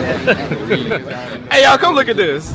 Hey y'all, come look at this.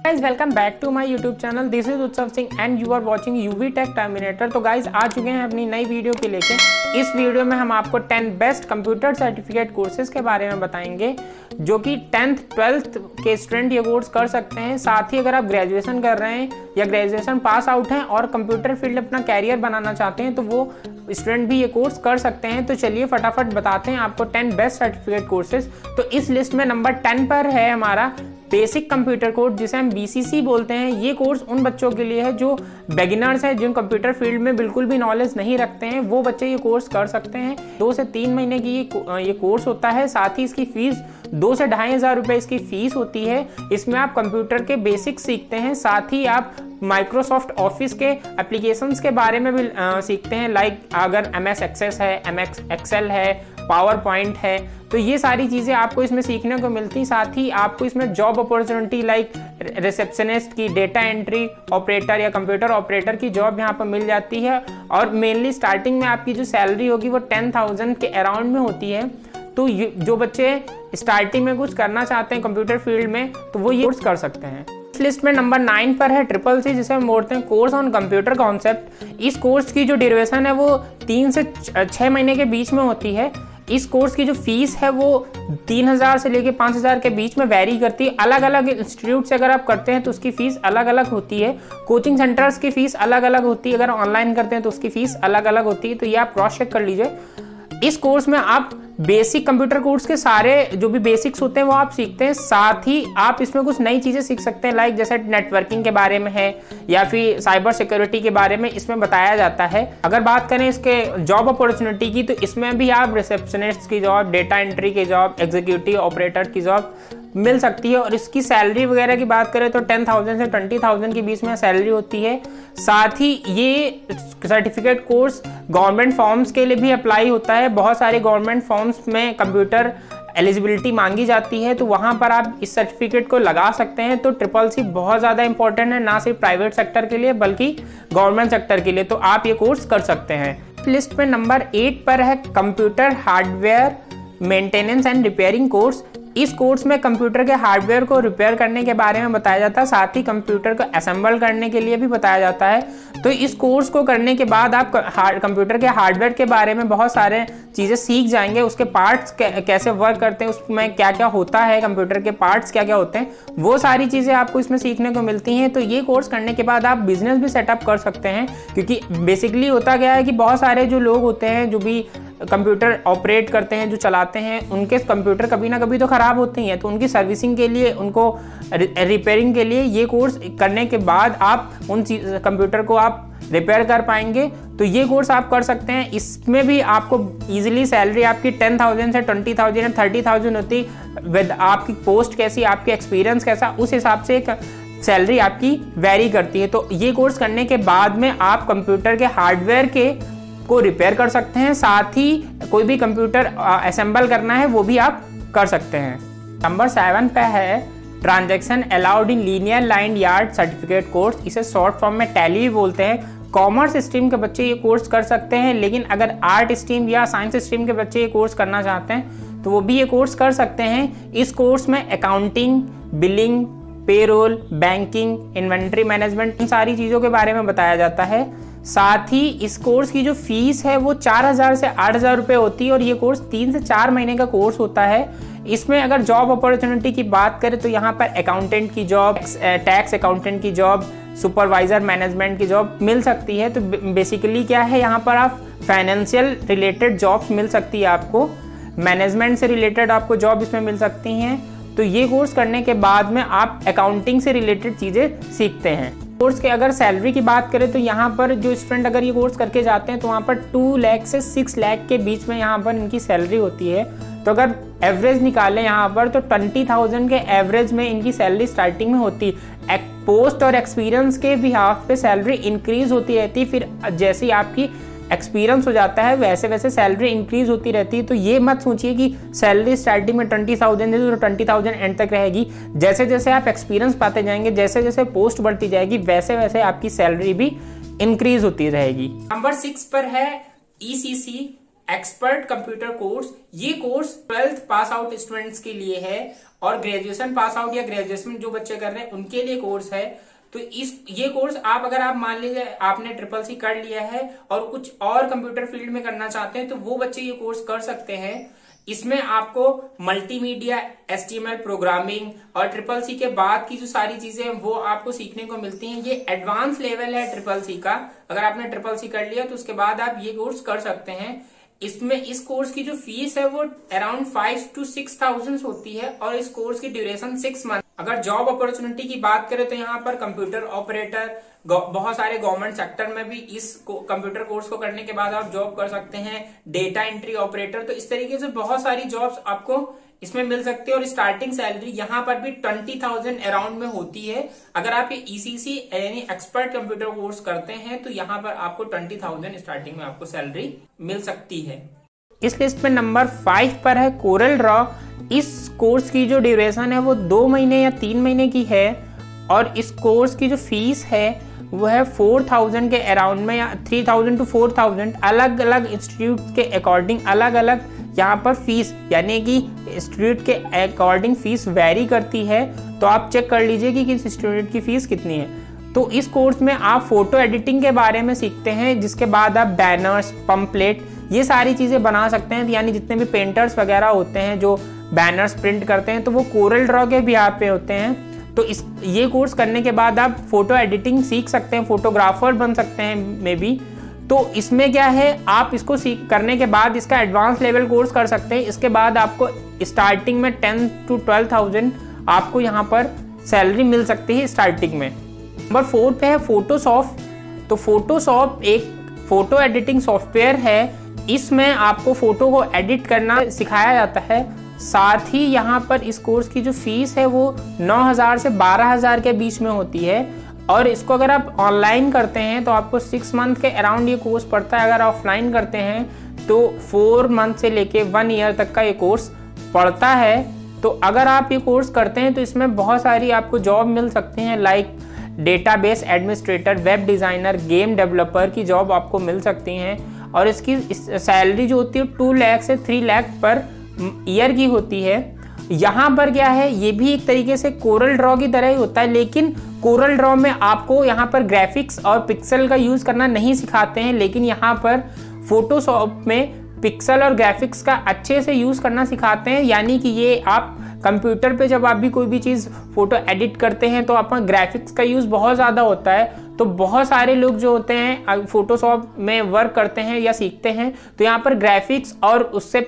Guys, welcome back to my YouTube channel. This is उत्सव Singh and you are watching UV Tech Terminator। तो guys आ चुके हैं अपनी नई video के लेके। इस वीडियो में हम आपको 10 बेस्ट कंप्यूटर सर्टिफिकेट कोर्सेज के बारे में बताएंगे जो कि 10th 12th के स्टूडेंट ये कोर्स कर सकते हैं। साथ ही अगर आप ग्रेजुएशन कर रहे हैं या ग्रेजुएशन पास आउट हैं और कंप्यूटर फील्ड अपना कैरियर बनाना चाहते हैं तो वो स्टूडेंट भी ये कोर्स कर सकते हैं। तो चलिए फटाफट बताते हैं आपको 10 बेस्ट सर्टिफिकेट कोर्सेज। तो इस लिस्ट में नंबर 10 पर है हमारा बेसिक कंप्यूटर कोर्स, जिसे हम BCC बोलते हैं। ये कोर्स उन बच्चों के लिए है जो बिगिनर्स हैं, जिन कंप्यूटर फील्ड में बिल्कुल भी नॉलेज नहीं रखते हैं, वो बच्चे ये कोर्स कर सकते हैं। 2 से 3 महीने की ये कोर्स होता है। साथ ही इसकी फीस 2 से 2,500 रुपये इसकी फीस होती है। इसमें आप कंप्यूटर के बेसिक सीखते हैं, साथ ही आप माइक्रोसॉफ्ट ऑफिस के एप्लीकेशंस के बारे में भी सीखते हैं। लाइक अगर MS एक्सेस है, MS एक्सेल है, पावर पॉइंट है, तो ये सारी चीज़ें आपको इसमें सीखने को मिलती। साथ ही आपको इसमें जॉब अपॉर्चुनिटी लाइक रिसेप्शनिस्ट की, डेटा एंट्री ऑपरेटर या कंप्यूटर ऑपरेटर की जॉब यहाँ पर मिल जाती है। और मेनली स्टार्टिंग में आपकी जो सैलरी होगी वो 10,000 के अराउंड में होती है। तो जो बच्चे स्टार्टिंग में कुछ करना चाहते हैं कंप्यूटर फील्ड में तो वो ये कोर्स कर सकते हैं। इस लिस्ट में नंबर 9 पर है CCC, जिसे हम बोलते हैं कोर्स ऑन कंप्यूटर कॉन्सेप्ट। इस कोर्स की जो ड्यूरेशन है वो 3 से 6 महीने के बीच में होती है। इस कोर्स की जो फीस है वो 3,000 से लेके 5,000 के बीच में वेरी करती है। अलग अलग इंस्टीट्यूट से अगर आप करते हैं तो उसकी फीस अलग अलग होती है। कोचिंग सेंटर्स की फीस अलग अलग होती है। अगर ऑनलाइन करते हैं तो उसकी फीस अलग अलग होती है। तो ये आप क्रॉस चेक कर लीजिए। इस कोर्स में आप बेसिक कंप्यूटर कोर्स के सारे जो भी बेसिक्स होते हैं वो आप सीखते हैं। साथ ही आप इसमें कुछ नई चीज़ें सीख सकते हैं, लाइक जैसे नेटवर्किंग के बारे में है या फिर साइबर सिक्योरिटी के बारे में इसमें बताया जाता है। अगर बात करें इसके जॉब अपॉर्चुनिटी की तो इसमें भी आप रिसेप्शनिस्ट की जॉब, डेटा एंट्री की जॉब, एग्जीक्यूटिव ऑपरेटर की जॉब मिल सकती है। और इसकी सैलरी वगैरह की बात करें तो 10,000 से 20,000 के बीच में सैलरी होती है। साथ ही ये सर्टिफिकेट कोर्स गवर्नमेंट फॉर्म्स के लिए भी अप्लाई होता है। बहुत सारे गवर्नमेंट फॉर्म्स में कंप्यूटर एलिजिबिलिटी मांगी जाती है, तो वहाँ पर आप इस सर्टिफिकेट को लगा सकते हैं। तो CCC बहुत ज़्यादा इंपॉर्टेंट है, ना सिर्फ प्राइवेट सेक्टर के लिए बल्कि गवर्नमेंट सेक्टर के लिए। तो आप ये कोर्स कर सकते हैं। लिस्ट में नंबर 8 पर है computer hardware maintenance and repairing course. इस कोर्स में कंप्यूटर के हार्डवेयर को रिपेयर करने के बारे में बताया जाता है, साथ ही कंप्यूटर को असेंबल करने के लिए भी बताया जाता है। तो इस कोर्स को करने के बाद आप कंप्यूटर के हार्डवेयर के बारे में बहुत सारे चीज़ें सीख जाएंगे। उसके पार्ट्स कैसे वर्क करते हैं, उसमें क्या क्या होता है, कंप्यूटर के पार्ट्स क्या क्या होते हैं, वो सारी चीज़ें आपको इसमें सीखने को मिलती हैं। तो ये कोर्स करने के बाद आप बिजनेस भी सेटअप कर सकते हैं, क्योंकि बेसिकली होता क्या है कि बहुत सारे जो लोग होते हैं जो भी कंप्यूटर ऑपरेट करते हैं, जो चलाते हैं, उनके कंप्यूटर कभी ना कभी तो ख़राब होते ही हैं। तो उनकी सर्विसिंग के लिए, उनको रिपेयरिंग के लिए ये कोर्स करने के बाद आप उन कंप्यूटर को आप रिपेयर कर पाएंगे। तो ये कोर्स आप कर सकते हैं। इसमें भी आपको इजीली सैलरी आपकी 10,000 से 20,000 या 30,000 होती। विद आपकी पोस्ट कैसी, आपकी एक्सपीरियंस कैसा, उस हिसाब से एक सैलरी आपकी वेरी करती है। तो ये कोर्स करने के बाद में आप कंप्यूटर के हार्डवेयर को रिपेयर कर सकते हैं। साथ ही कोई भी कंप्यूटर असेंबल करना है वो भी आप कर सकते हैं। नंबर 7 पे है transaction allowed in linear line yard certificate course. इसे शॉर्ट फॉर्म में टैली भी बोलते हैं। कॉमर्स स्ट्रीम के बच्चे ये कोर्स कर सकते हैं, लेकिन अगर आर्ट स्ट्रीम या साइंस स्ट्रीम के बच्चे ये कोर्स करना चाहते हैं तो वो भी ये कोर्स कर सकते हैं। इस कोर्स में accounting, billing, payroll, banking, inventory management, इन सारी चीज़ों के बारे में बताया जाता है। साथ ही इस कोर्स की जो फीस है वो 4,000 से 8,000 रुपये होती है। और ये कोर्स 3 से 4 महीने का कोर्स होता है। इसमें अगर जॉब अपॉर्चुनिटी की बात करें तो यहाँ पर अकाउंटेंट की जॉब, टैक्स अकाउंटेंट की जॉब, सुपरवाइजर मैनेजमेंट की जॉब मिल सकती है। तो बेसिकली क्या है, यहाँ पर आप फाइनेंशियल रिलेटेड जॉब्स मिल सकती है आपको, मैनेजमेंट से रिलेटेड आपको जॉब इसमें मिल सकती हैं। तो ये कोर्स करने के बाद में आप अकाउंटिंग से रिलेटेड चीज़ें सीखते हैं। कोर्स के अगर सैलरी की बात करें तो यहाँ पर जो स्टूडेंट अगर ये कोर्स करके जाते हैं तो वहाँ पर 2 लाख से 6 लाख के बीच में यहाँ पर इनकी सैलरी होती है। तो अगर एवरेज निकालें यहाँ पर तो 20,000 के एवरेज में इनकी सैलरी स्टार्टिंग में होती है। पोस्ट और एक्सपीरियंस के बिहाफ पे सैलरी इंक्रीज होती रहती है। फिर जैसे आपकी एक्सपीरियंस हो जाता है वैसे वैसे सैलरी इंक्रीज होती रहती है। तो ये मत सोचिए कि सैलरी स्टार्टिंग में 20,000 है तो 20,000 एंड तक रहेगी। जैसे जैसे आप एक्सपीरियंस पाते जाएंगे, जैसे जैसे पोस्ट बढ़ती जाएगी, वैसे वैसे आपकी सैलरी भी इंक्रीज होती रहेगी। नंबर 6 पर है ECC एक्सपर्ट कंप्यूटर कोर्स। ये course 12th pass out students के लिए है और ग्रेजुएशन पास आउट या ग्रेजुएशन जो बच्चे कर रहे हैं उनके लिए कोर्स है। तो ये कोर्स अगर आप मान लीजिए आपने SSC कर लिया है और कुछ और कंप्यूटर फील्ड में करना चाहते हैं तो वो बच्चे ये कोर्स कर सकते हैं। इसमें आपको मल्टीमीडिया, HTML प्रोग्रामिंग और SSC के बाद की जो सारी चीजें वो आपको सीखने को मिलती हैं। ये एडवांस लेवल है SSC का। अगर आपने SSC कर लिया तो उसके बाद आप ये कोर्स कर सकते हैं। इसमें इस कोर्स की जो फीस है वो अराउंड 5 to 6,000 होती है और इस कोर्स की ड्यूरेशन 6 मंथ। अगर जॉब अपॉर्चुनिटी की बात करें तो यहाँ पर कंप्यूटर ऑपरेटर, बहुत सारे गवर्नमेंट सेक्टर में भी इस कंप्यूटर कोर्स को करने के बाद आप जॉब कर सकते हैं। डेटा एंट्री ऑपरेटर, तो इस तरीके से बहुत सारी जॉब्स आपको इसमें मिल सकती है और स्टार्टिंग सैलरी यहाँ पर भी 20,000 अराउंड में होती है। अगर आप ये ECC यानी एक्सपर्ट कंप्यूटर कोर्स करते हैं तो यहाँ पर आपको 20,000 स्टार्टिंग में आपको सैलरी मिल सकती है। इस लिस्ट में नंबर 5 पर है कोरल ड्रॉ। इस कोर्स की जो ड्यूरेशन है वो 2 महीने या 3 महीने की है और इस कोर्स की जो फीस है वो है 4,000 के अराउंड में या 3,000 to 4,000। अलग अलग इंस्टीट्यूट के अकॉर्डिंग अलग अलग यहाँ पर फीस, यानी कि इंस्टीट्यूट के अकॉर्डिंग फीस वेरी करती है। तो आप चेक कर लीजिए कि किस इंस्टीट्यूट की फीस कितनी है। तो इस कोर्स में आप फोटो एडिटिंग के बारे में सीखते हैं, जिसके बाद आप बैनर्स, पंपलेट, ये सारी चीज़ें बना सकते हैं। यानी जितने भी पेंटर्स वगैरह होते हैं जो बैनर्स प्रिंट करते हैं तो वो कोरल ड्रॉ के भी यहाँ पे होते हैं। तो ये कोर्स करने के बाद आप फोटो एडिटिंग सीख सकते हैं, फोटोग्राफर बन सकते हैं मे बी। तो इसमें क्या है, आप इसको करने के बाद इसका एडवांस लेवल कोर्स कर सकते हैं। इसके बाद आपको स्टार्टिंग में 10 to 12,000 आपको यहाँ पर सैलरी मिल सकती है स्टार्टिंग में। नंबर 4 पे है फोटोशॉप। तो फोटोशॉप एक फोटो एडिटिंग सॉफ्टवेयर है। इसमें आपको फोटो को एडिट करना सिखाया जाता है। साथ ही यहाँ पर इस कोर्स की जो फीस है वो 9,000 से 12,000 के बीच में होती है और इसको अगर आप ऑनलाइन करते हैं तो आपको 6 मंथ के अराउंड ये कोर्स पड़ता है। अगर ऑफलाइन करते हैं तो 4 मंथ से लेके 1 ईयर तक का ये कोर्स पड़ता है। तो अगर आप ये कोर्स करते हैं तो इसमें बहुत सारी आपको जॉब मिल सकती हैं, like database administrator, web designer, game developer की जॉब आपको मिल सकती हैं। और इसकी सैलरी जो होती है 2 लाख से 3 लाख पर ईयर की होती है। यहाँ पर क्या है, ये भी एक तरीके से कोरल ड्रॉ की तरह ही होता है, लेकिन कोरल ड्रॉ में आपको यहाँ पर ग्राफिक्स और पिक्सल का यूज़ करना नहीं सिखाते हैं, लेकिन यहाँ पर फोटोशॉप में पिक्सल और ग्राफिक्स का अच्छे से यूज़ करना सिखाते हैं। यानी कि ये आप कंप्यूटर पे जब आप भी कोई भी चीज़ फोटो एडिट करते हैं तो आपका ग्राफिक्स का यूज़ बहुत ज़्यादा होता है। तो बहुत सारे लोग जो होते हैं फोटोशॉप में वर्क करते हैं या सीखते हैं तो यहाँ पर ग्राफिक्स और उससे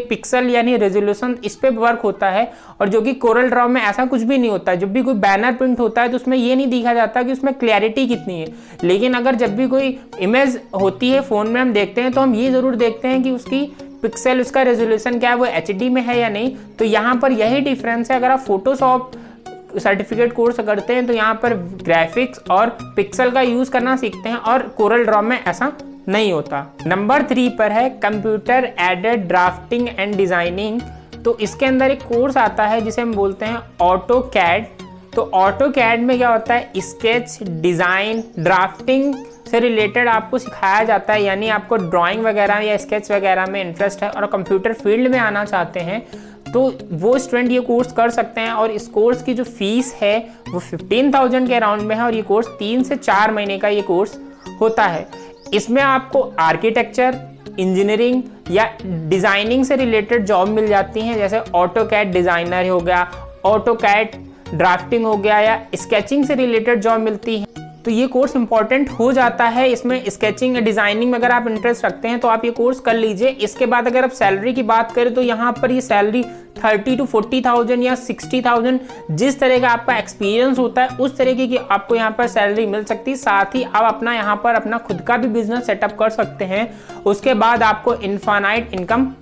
पिक्सल यानी रेजोल्यूशन इस पे वर्क होता है। और जो कि कोरल ड्रॉ में ऐसा कुछ भी नहीं होता है। जब भी कोई बैनर प्रिंट होता है तो उसमें ये नहीं दिखा जाता कि उसमें क्लैरिटी कितनी है, लेकिन अगर जब भी कोई इमेज होती है फ़ोन में हम देखते हैं तो हम ये ज़रूर देखते हैं कि उसकी पिक्सल, उसका रेजोल्यूशन क्या है, वो HD में है या नहीं। तो यहाँ पर यही डिफरेंस है। अगर आप फोटोशॉप सर्टिफिकेट कोर्स करते हैं तो यहाँ पर ग्राफिक्स और पिक्सल का यूज़ करना सीखते हैं और कोरल ड्रॉ में ऐसा नहीं होता। नंबर 3 पर है computer aided drafting and designing. तो इसके अंदर एक कोर्स आता है जिसे हम बोलते हैं ऑटोकैड। तो ऑटोकैड में क्या होता है, स्केच, डिज़ाइन, ड्राफ्टिंग से रिलेटेड आपको सिखाया जाता है। यानी आपको ड्राइंग वगैरह या स्केच वगैरह में इंटरेस्ट है और कंप्यूटर फील्ड में आना चाहते हैं तो वो स्टूडेंट ये कोर्स कर सकते हैं। और इस कोर्स की जो फीस है वो 15,000 के अराउंड में है और ये कोर्स 3 से 4 महीने का ये कोर्स होता है। इसमें आपको आर्किटेक्चर, इंजीनियरिंग या डिज़ाइनिंग से रिलेटेड जॉब मिल जाती हैं, जैसे ऑटोकैड डिज़ाइनर हो गया, ऑटोकैड ड्राफ्टिंग हो गया या स्केचिंग से रिलेटेड जॉब मिलती है। तो ये कोर्स इंपॉर्टेंट हो जाता है। इसमें स्केचिंग डिज़ाइनिंग में अगर आप इंटरेस्ट रखते हैं तो आप ये कोर्स कर लीजिए। इसके बाद अगर आप सैलरी की बात करें तो यहाँ पर ये सैलरी 30 to 40,000 या 60,000, जिस तरह का आपका एक्सपीरियंस होता है उस तरीके की आपको यहाँ पर सैलरी मिल सकती है। साथ ही आप अपना यहाँ पर अपना खुद का भी बिजनेस सेटअप कर सकते हैं। उसके बाद आपको इनफाइनाइट इनकम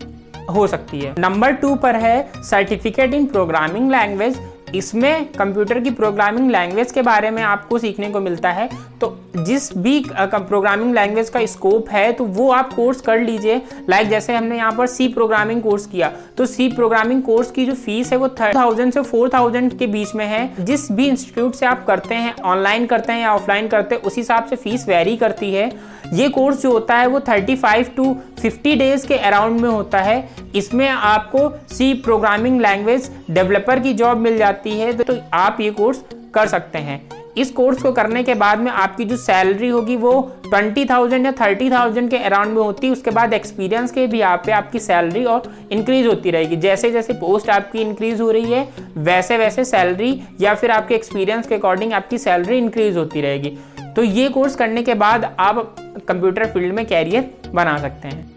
हो सकती है। नंबर 2 पर है सर्टिफिकेट इन प्रोग्रामिंग लैंग्वेज। इसमें कंप्यूटर की प्रोग्रामिंग लैंग्वेज के बारे में आपको सीखने को मिलता है। तो जिस भी प्रोग्रामिंग लैंग्वेज का स्कोप है तो वो आप कोर्स कर लीजिए। लाइक जैसे हमने यहाँ पर सी प्रोग्रामिंग कोर्स किया, तो सी प्रोग्रामिंग कोर्स की जो फीस है वो 3000 से 4000 के बीच में है। जिस भी इंस्टीट्यूट से आप करते हैं, ऑनलाइन करते हैं या ऑफलाइन करते हैं, उस हिसाब से फीस वेरी करती है। ये कोर्स जो होता है वो 35 टू 50 डेज के अराउंड में होता है। इसमें आपको सी प्रोग्रामिंग लैंग्वेज डेवलपर की जॉब मिल जाती है, तो आप ये कोर्स कर सकते हैं। इस कोर्स को करने के बाद में आपकी जो सैलरी होगी वो 20,000 या 30,000 के अराउंड में होती है। उसके बाद एक्सपीरियंस के भी यहाँ पे आपकी सैलरी और इंक्रीज होती रहेगी। जैसे जैसे पोस्ट आपकी इंक्रीज हो रही है वैसे वैसे सैलरी या फिर आपके एक्सपीरियंस के अकॉर्डिंग आपकी सैलरी इंक्रीज होती रहेगी। तो ये कोर्स करने के बाद आप कंप्यूटर फील्ड में कैरियर बना सकते हैं।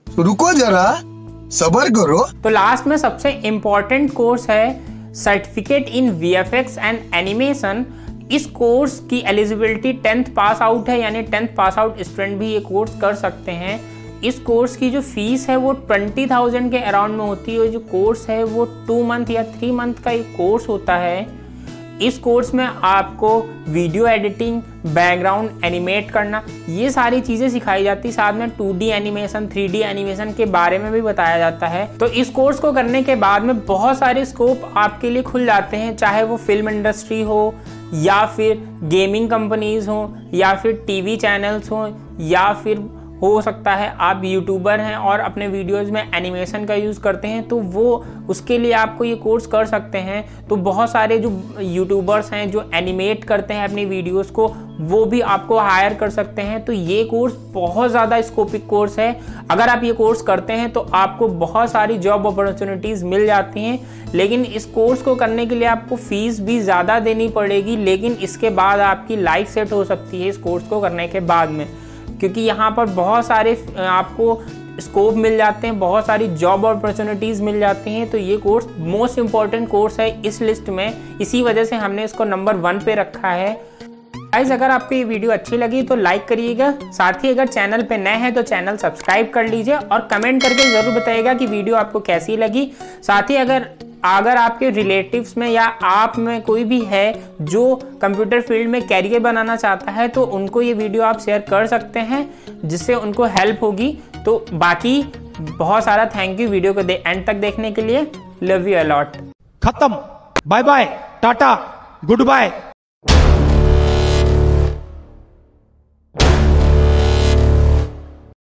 रुको जरा, सब्र करो। तो लास्ट में सबसे इंपॉर्टेंट कोर्स है certificate in VFX and animation. इस कोर्स की एलिजिबिलिटी 10th पास आउट है, यानी 10th पास आउट स्टूडेंट भी ये कोर्स कर सकते हैं। इस कोर्स की जो फीस है वो 20,000 के अराउंड में होती है। जो कोर्स है वो 2 मंथ या 3 मंथ का एक कोर्स होता है। इस कोर्स में आपको वीडियो एडिटिंग, बैकग्राउंड एनिमेट करना, ये सारी चीज़ें सिखाई जाती। साथ में 2D एनिमेशन, 3D एनिमेशन के बारे में भी बताया जाता है। तो इस कोर्स को करने के बाद में बहुत सारे स्कोप आपके लिए खुल जाते हैं, चाहे वो फिल्म इंडस्ट्री हो या फिर गेमिंग कंपनीज हो या फिर टीवी चैनल्स हो या फिर हो सकता है आप यूट्यूबर हैं और अपने वीडियोस में एनिमेशन का यूज़ करते हैं, तो वो उसके लिए आपको ये कोर्स कर सकते हैं। तो बहुत सारे जो यूट्यूबर्स हैं जो एनिमेट करते हैं अपनी वीडियोस को, वो भी आपको हायर कर सकते हैं। तो ये कोर्स बहुत ज़्यादा स्कोपिक कोर्स है। अगर आप ये कोर्स करते हैं तो आपको बहुत सारी जॉब अपॉर्चुनिटीज़ मिल जाती हैं। लेकिन इस कोर्स को करने के लिए आपको फीस भी ज़्यादा देनी पड़ेगी, लेकिन इसके बाद आपकी लाइफ सेट हो सकती है इस कोर्स को करने के बाद में, क्योंकि यहाँ पर बहुत सारे आपको स्कोप मिल जाते हैं, बहुत सारी जॉब अपॉर्चुनिटीज़ मिल जाती हैं। तो ये कोर्स मोस्ट इम्पॉर्टेंट कोर्स है इस लिस्ट में, इसी वजह से हमने इसको नंबर 1 पे रखा है। गाइस, अगर आपको ये वीडियो अच्छी लगी तो लाइक करिएगा। साथ ही अगर चैनल पे नए हैं तो चैनल सब्सक्राइब कर लीजिए और कमेंट करके ज़रूर बताइएगा कि वीडियो आपको कैसी लगी। साथ ही अगर आपके रिलेटिव्स में या आप में कोई भी है जो कंप्यूटर फील्ड में कैरियर बनाना चाहता है तो उनको ये वीडियो आप शेयर कर सकते हैं, जिससे उनको हेल्प होगी। तो बाकी बहुत सारा थैंक यू वीडियो को एंड तक देखने के लिए। Love you a lot. खत्म। Bye bye, tata, good bye.